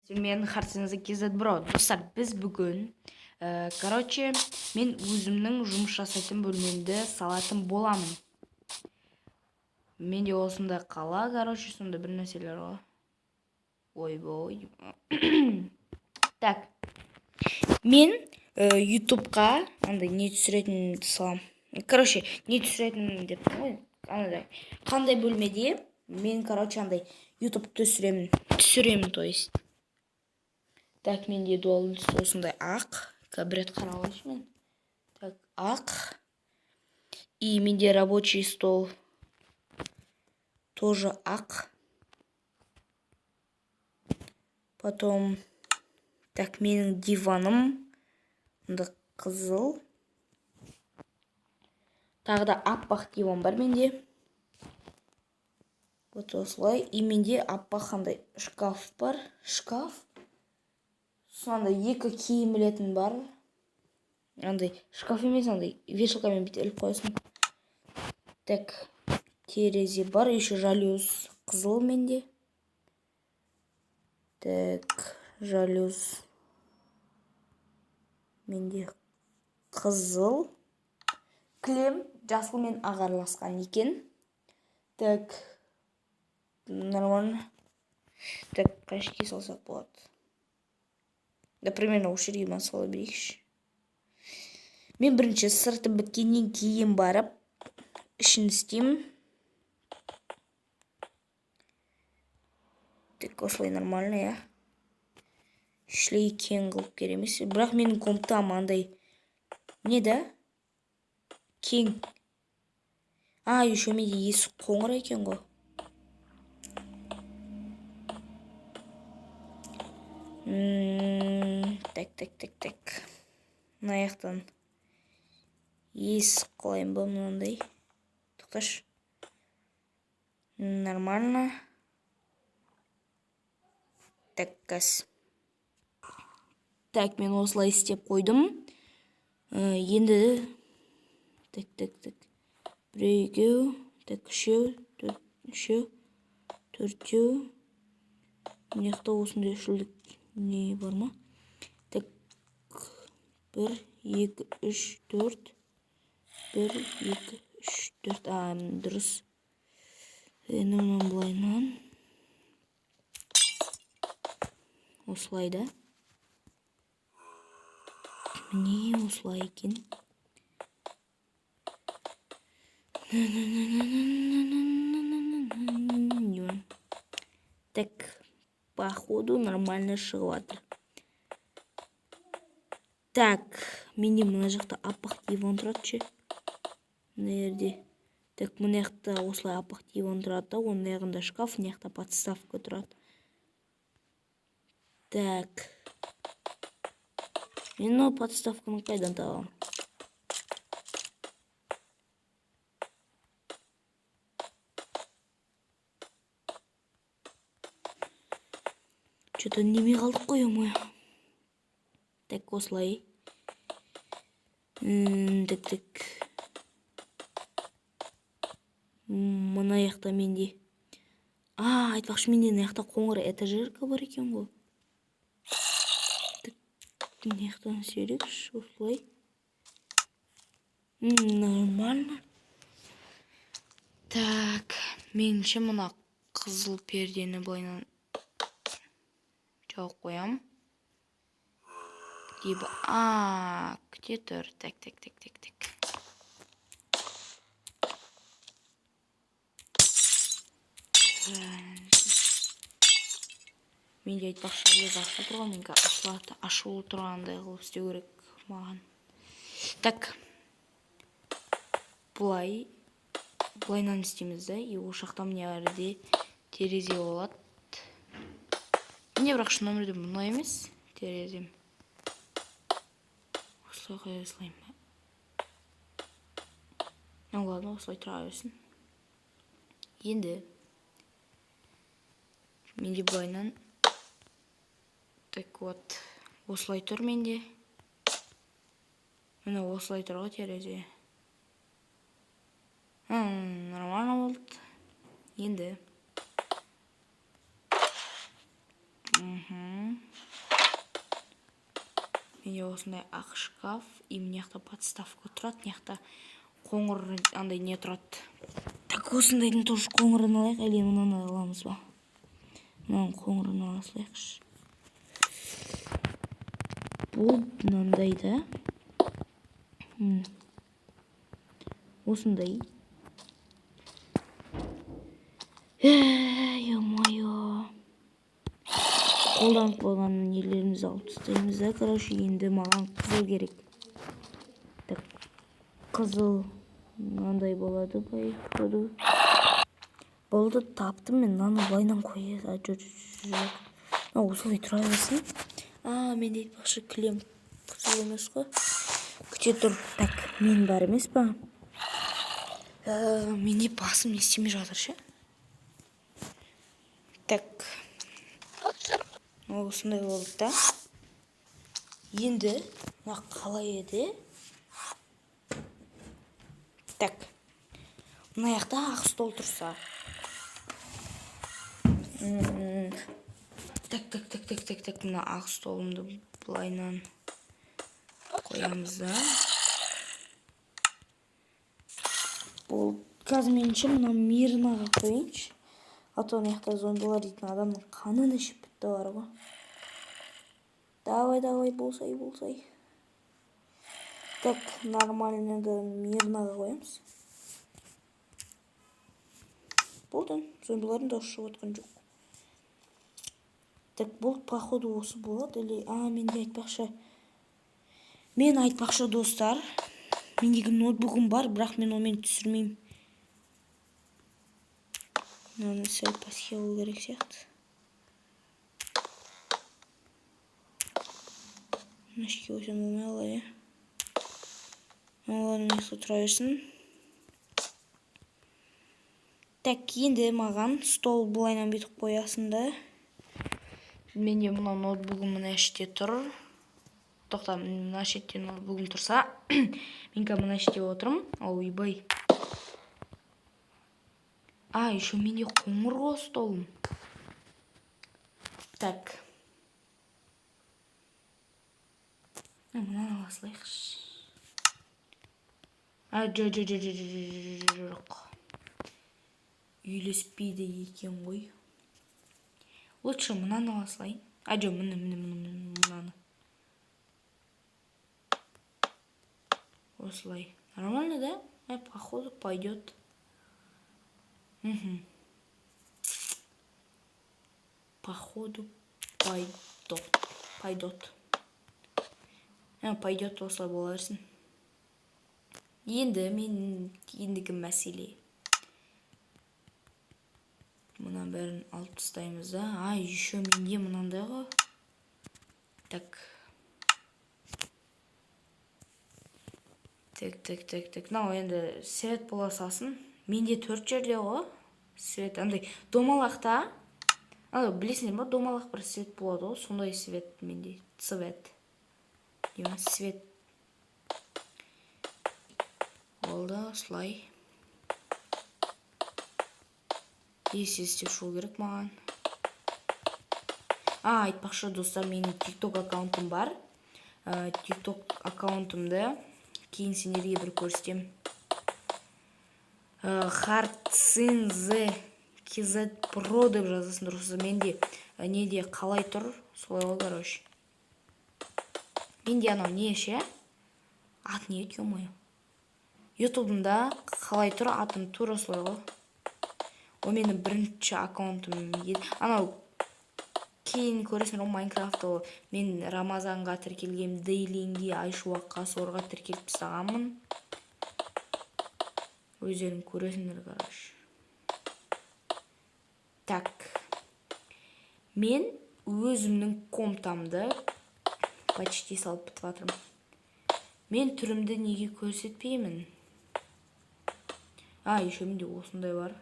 Мен Хартинза KZ Bro. Достар, біз бүгін, короче, мен өзімнің жұмыс жасайтын бөлмемді салатын боламын. Менде осында қала, короче, сонда бір нәрселер ғой. Ойбой. Так. Мен ютубқа андай не түсіретінімді салам. Короче, не түсіретінім деп қой. Андай қандай бөлмеде мен, короче, андай ютубты түсіремін, то есть. Так, менде дуал осындай ақ. Кабрет қаралайшы мен. Так, ақ. И менде рабочий стол тоже ақ. Потом, так, менің диваным қызыл. Тағы да аппақ диван бар менде. Вот осылай. И менде аппақ қандай шкаф бар. Шкаф. Сонда екі киім білетін бар. Андай шкаф емес, андай вешалкамен бүйтіп іліп қойсын. Так, терезе бар, еще жалюз қызыл менде. Так, жалюз менде қызыл. Кілем жасыл мен ағарласқан екен. Так, нормально. Так, қашке салсақ болады. Да, примерно осы жерге ма сала берейікші. Мен бірінші сырты біткеннен кейін барып ішін істеймін. Так, осылай нормально, я. Ішлей кең қылып керемес. Бірақ менің комнатам андай не да? Кең. Еще менде есік қоңыр екен ғой. Так. Мына жақтан есік қылайын ба мынандай. Тоқташы. Нормально. Так, қас. Так, мен осылай істеп қойдым. Енді так. Біреу, так, үшеу, төртеу. Мына жақта осындай шүлдік не бар ма? Так, 1, 2, 3, 4. 1, 2, 3, 4. Дұрыс. Мұнан былайынан. Осылай да. Не осылай екен? Так, походу нормально шығыватыр. Так, менде мына жақта аппақ диван тұрады ше. Мына жерде. Так, мына жақта осылай аппақ диван тұрады да, оның аяғында шкаф, мына жақта подставка тұрады. Так. Мен ол подставканы қайдан табамын? Что-то неме қалдық қой, ой. Так, осылай. Так. Мына жақта менде. Айтпақшы, менде мына жақта қоңыр этажерка бар екен ғой. Так, мына жақтан серекші, осылай. Нормально. Так, меніңше мына қызыл пердені былайынан жауып қоям. Где тұр? Так. Менде айтпақшы әлез ашылы тұрған, менге ашылы тұрғандай қылып істеу керек маған. Так, бұлайнан істейміз да, и ошақта міне әрде терезе болады. Міне бірақ шын өмірде мұнай емес терезем. Осылай қоя осылайым. Ладно, осылай тұра берсін. Енді менде бұлайнан. Так, вот, осылай тұр менде. Міне осылай тұр ғой терезе. Нормально болды. Енді Менде осындай ақ шкаф, и мына жақта подставка тұрады, мына жақта қоңыр андай не тұрады. Так, осындайдың тоже қоңырын алайық, әлі мынаны аламыз ба? Мынаның қоңырын ала салайықшы. Бұл мынандай да. Осындай. Ё-моё. Қолданып болған нелерімізді алып тастаймыз да. Короче, енді маған қызыл керек. Так, қызыл мынандай болады, походу. Болды, таптым мен. Мынаны былайынан қояды. Осылай тұра берсін. Менде айтпақшы кілем қызыл емес қой. Күте тұр. Так, мен бар емес па? Менде басым не істемей жатыр ше? Так. Осындай болды да. Енді қалай еді? Так. Мына жақта ақ стол тұрса. Так. Мына ақ столымды былайынан қоямыз да. Бұл қазір меніңше мына мирнаға қойыншы. А то мына жақта зомбилар дейтін адамның қанын ішіп бітті бар ғой. Давай, болсай. Так, нормальныйды мирнаға қоямыз. Болды, зомбилардың дауысы шығып отқан жоқ. Так, бұл походу осы болады или... Мен айтпақшы достар. Мендегі ноутбугым бар, бірақ мен онымен түсірмеймін. Мынаны сәл пасхиялау керек сияқты. Мәшке өтен болмай алай, Олардың мекті тұра берсін. Так, енді маған стол бұлайнан бетіп қоясын да. Менде мұна ноутбугым мұна іште тұр. Тоқта, мұна шетте ноутбугым тұрса, менка мұна іште отырым. Ойбай. Еще менде қоңыр ғой столым. Так. Мұнан аласылайықш. Жоқ. Үйлеспейді екен ғой. Лучше мұнан аласылайын. Жоқ, мұнаны. Осылай. Нормально, да? Походу пойдет. Походу пойдет. Пойдет осылай бола берсін. Ендігі мәселе. Мұнан бәрін алып тастаймыз да. Еще менде мұнандай ғой. Так. Так. Енді свет бола салсын. Менде 4 жерде ғой. Свет, андай, домалақта. Білесіңдер ма, домалақ бір свет болады ғой. Сондай свет менде. Свет. Свет. Болды, слай. Есестеп шол керек маған. Айтпақшы достар, менің TikTok аккаунтым бар. TikTok аккаунтымды кейін сендерге бір көрсетем. Хартсинзе KZ Pro деп жазасын дұрысы. Менде неде қалай тұр? Солай ғой, короче. Менде анау не ше? Ат не ет, ё-моё. Ютубымда қалай тұр атым тура солай ғой. О менің бірінші аккаунтым еді. Анау кейін көресің ғой Майнкрафтты. Мен Рамазанға тіркелгем, Дейлинге, Айшуаққа, сорға тіркеліп тастағанмын. Өздерің көресіңдер, короче. Так. Мен өзімнің комтамды почти салып бітіп жатырмын. Мен түрімді неге көрсетпеймін? Еще менде осындай бар.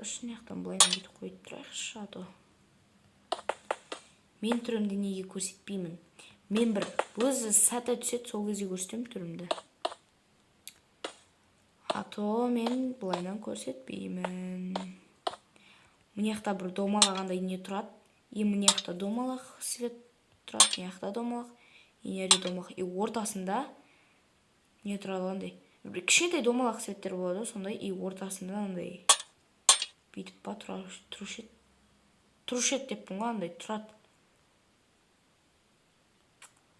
Шынаяқтан бұлайын кетіп қойып тұрайықшы, ато. Мен түрімді неге көрсетпеймін? Мен бір өзі сәті түсет, сол кезде көрсетем түрімді. Ато мен бұлайынан көрсетпеймін. Мына жақта бір домалағандай не тұрады. И мына жақта домалақ свет тұрады. Мына жақта домалақ. И нере домалақ. И ортасында не тұрады андай. Бір кішкентай домалақ светтер болады, сондай. И ортасында андай бүйтіп па тұрушы еді деппін ғой, андай тұрады.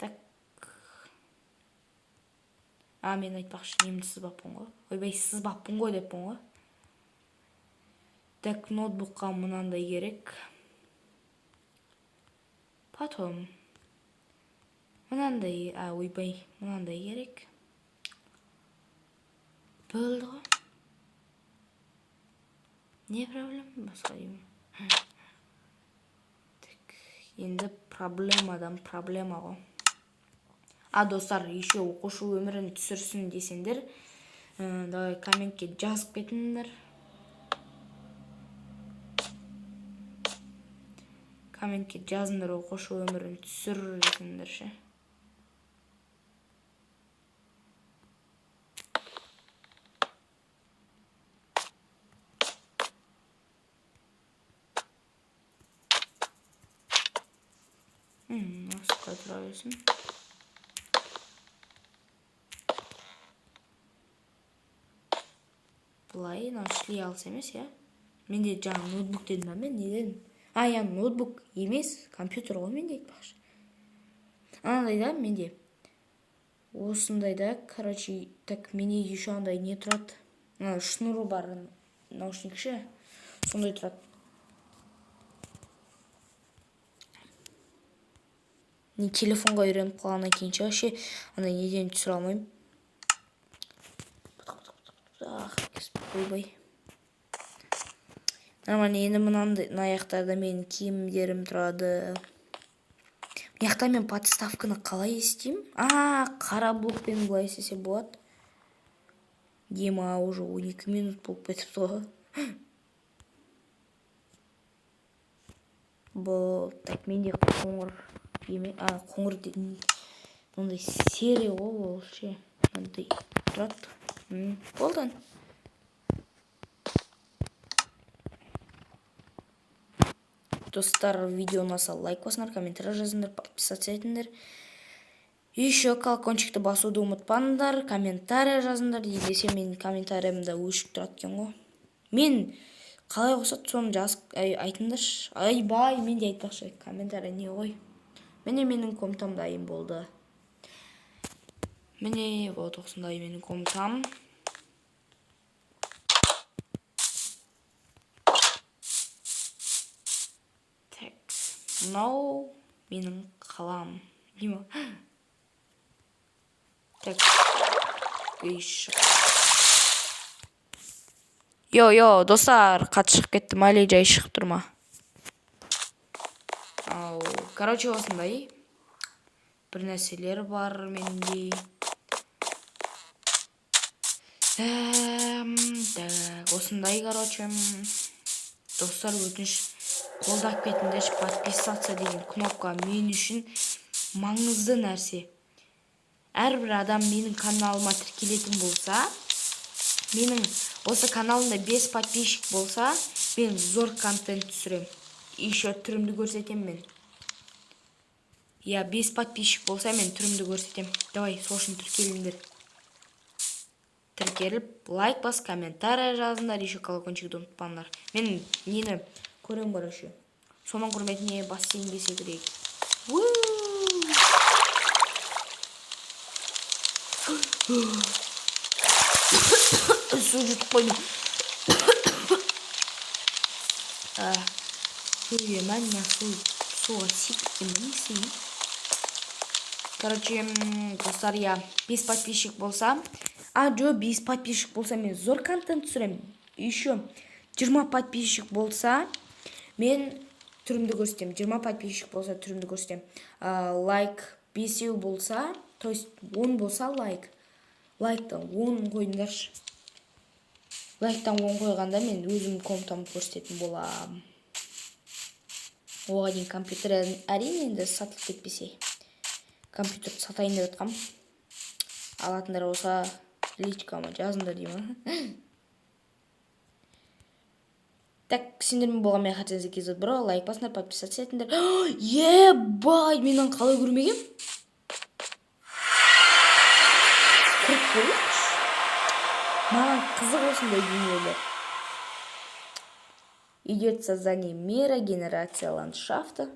Так. Мен айтпақшы, немді сызбаппын ғой. Ойбай, сызбаппын ғой деппін ғой. Так, ноутбукқа мынандай керек. Потом мынандай, ойбай, мынандай керек. Болды ғой. Не проблема? Басқа деймін. Так, енді проблемадан проблема ғой. Достар, еще оқушы өмірін түсірсін десеңдер, давай комментке жазып кетіңдер. Комментке жазыңдар, оқушы өмірін түсір десеңдер ше. Насыққа тұра берсін. Бұлай, наушли алыс емес, я? Менде жаңа ноутбук дедім, мен не дедім? Ноутбук емес, компьютер ғой менде айтпақшы. Анадайда менде. Осындайда, короче, так, менде еще андай не тұрады. Шнуры бар наушник ше. Сондай тұрады. Не телефонға үйреніп қалғаннан кейінше вообще андай неден түсіре алмаймын. Ойбай. Нормально, енді мынандай аяқтарда менің киімдерім тұрады. Мына мен подставканы қалай істеймін? Қара блокпен былай істесе болады. Ема, уже 12 минут болып кетіпті ғой. Бұл, так, менде қоңыр еме, қоңыр дейтін, ондай серия ғой ол ше. Ондай тұрады. Болдан. Достар, видео ұнаса лайк басыңдар, комментарий жазыңдар, подписаться етіңдер. Еще колокольчикті басуды ұмытпаңдар, комментарий жазыңдар. Десе менің комментариямда өшіп тұрады екен ғой. Мен қалай қосады, соны жазып айтыңдар. Айбай, мен де айтпақшы, комментарий не ғой. Менің комнатам дайын болды. Міне, вот осындай менің комнатам. Мынау менің қалам. Деймі? Так. Йо, достар, қат шығып кетті, әлі жай шығып тұрма. Короче, осындай. Бір нәрселер бар менде. Осындай, короче. Достар, өтініш қолдап кетіңдерші, подписаться деген кнопка мен үшін маңызды нәрсе. Әрбір адам менің каналыма тіркелетін болса, менің осы каналымда 5 подписчик болса, мен зор контент түсірем. Еще түрімді көрсетем мен. 5 подписчик болса, мен түрімді көрсетем. Давай, сол үшін тіркеліңдер. Тіркеліп, лайк бас, комментарий жазыңдар, еще колокольчикті ұмытпаңдар. Мен нені көрем короче. Соның құрметіне бассейнге секірейік. Су жұтып қойдым. Суға секірген білмейсің. Короче, достар, 5 подписчик болса, 5 подписчик болса, мен зор контент түсірем. Еще 20 подписчик болса, мен түрімді көрсетем. 20 подписчик болса, түрімді көрсетем. Лайк 5 болса, то есть 10 болса лайк. Лайктан 10 қойыңдаршы. Лайктан 10 қойғанда мен өзім комнатамды көрсететін болам. Оған дейін компьютер әрине енді сатылып кетпесе. Компьютерді сатайын деп жатқам. Алатындар болса личкама жазыңдар деймін. Так, сендермен болған мен қатеңізді кезет бро, лайк басыңдар, подписаться етіңдер. Ебай, мен оны қалай көрмегем? Кіріп көрейікші. Маған қызық осындай дүниелер. Идет создание мира, генерация ландшафта.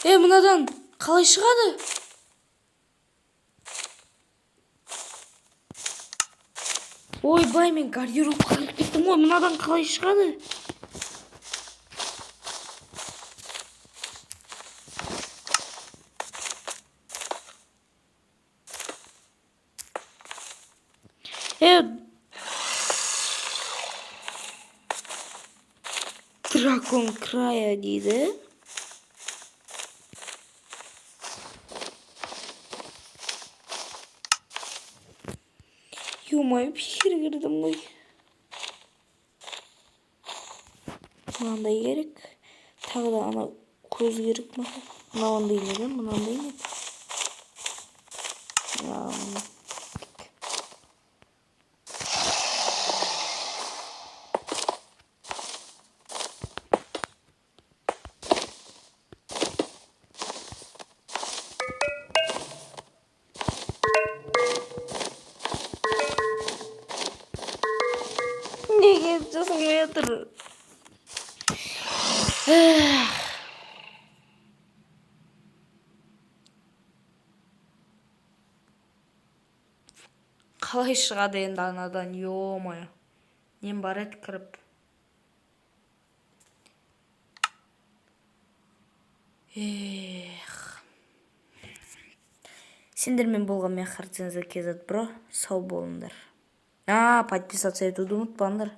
Мынадан қалай шығады? Ойбай, мен гардеробқа кіріп кеттім ғой, мынадан қалай шығады? Дракон края дейді. Ё-моё, пихер кірдім ғой. Мынандай керек. Тағы да ана көз керек маған. Мынандай не? Мынандай не? Неге жасалмай жатыр? Қалай шығады енді анадан, ё-моё. Нем бар еді кіріп. Сендермен болған мен қатеңізді кезет бро, сау болыңдар. Подписаться етуді ұмытпаңдар.